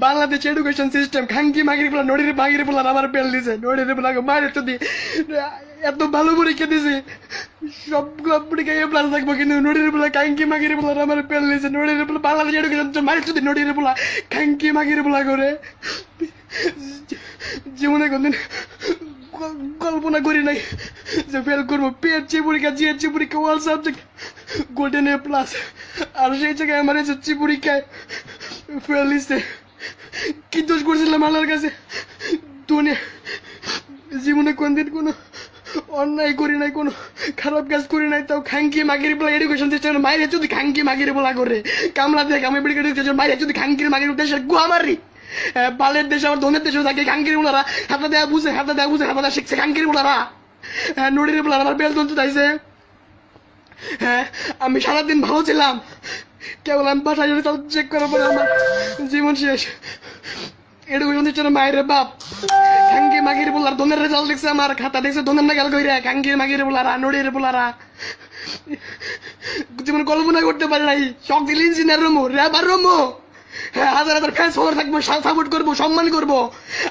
Bangladesh education system খাঙ্কি মাগির বলা নড়ির মাগির বলা আমার পেল দিছে নড়ির বলা মায়ের তো দি এত ভালো পরীক্ষা দিছে সবগুলো পরীক্ষা এ প্লাস থাকবো কিন্তু নড়ির বলা খাঙ্কি মাগির বলা আমার পেল দিছে নড়ির বলা বাংলাদেশ এডুকেশন মায়ের যদি নড়ির বলা খাঙ্কি মাগির বলা করে জীবনে কোনদিন কল্পনা করি নাই যে ফেল করবো পিএইচসি পরীক্ষা জিএইচসি পরীক্ষা all subject golden A plus আর সেই জায়গায় আমার এসএসসি পরীক্ষায় ফেল দিচ্ছে কি দোষ করছিলাম আল্লাহর কাছে দুনিয়া জীবনে কোনদিন কোনো অন্যায় করি নাই কোনো খারাপ কাজ করি নাই তাও খাঙ্কি মাগির বলা এডুকেশন সিস্টেম মাইরে যদি খাঙ্কি মাগির বলা করে কামলা দেখ আমি মাইরে যদি খাঙ্কির মাগির দেশের গুয়া মারি বালের দেশে আমার ধনের দেশে থাকে খাঙ্কির বলারা হাতা দেয়া বুঝে হাতা দেয়া শিখছে খাঙ্কির বলারা নড়ির বলারা আমার বেল জন্তু চাইছে হ্যাঁ আমি সারাদিন ভালো ছিলাম কেবল আমি বাসায় চেক করার পরে আমার জীবন শেষ এডুকেশন সিস্টেম মায়ের বাপ খাঙ্কি মাগির বলার ধনের রেজাল্ট দেখছে আমার খাতা দেখছে ধনের না গেল কইরা খাঙ্কির মাগির বলারা নড়ির বলারা জীবন কল্পনা করতে পারি নাই শখ দিল ইঞ্জিনিয়ার রুমো রেবার রুমো হ্যাঁ হাজার হাজার ফ্যান্স ফলোয়ার থাকবো সাপোর্ট করবো সম্মান করবো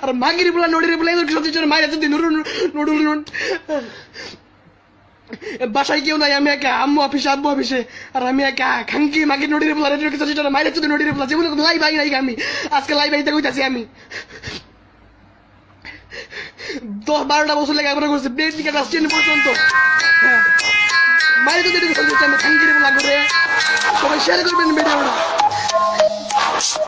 আর মাগির বলা নড়ির বলা এডুকেশন মায়ের যদি নুডুল বাসায় কেউ নাই আমি একা আম্মু অফিসে আর আমি একা খাঙ্কি মাগির নড়ির বলা এডুকেশন সিস্টেম মায়ের যদি নড়ির বলা জীবনে লাইভ আই নাই আমি আজকে লাইভ আইতে কইতাছি আমি 10-12টা বছর লেগে আমরা করছি বেড থেকে ক্লাস 10 পর্যন্ত হ্যাঁ মায়ের যদি এডুকেশন সিস্টেম খাঙ্কির বলা করে সবাই শেয়ার করবেন ভিডিওটা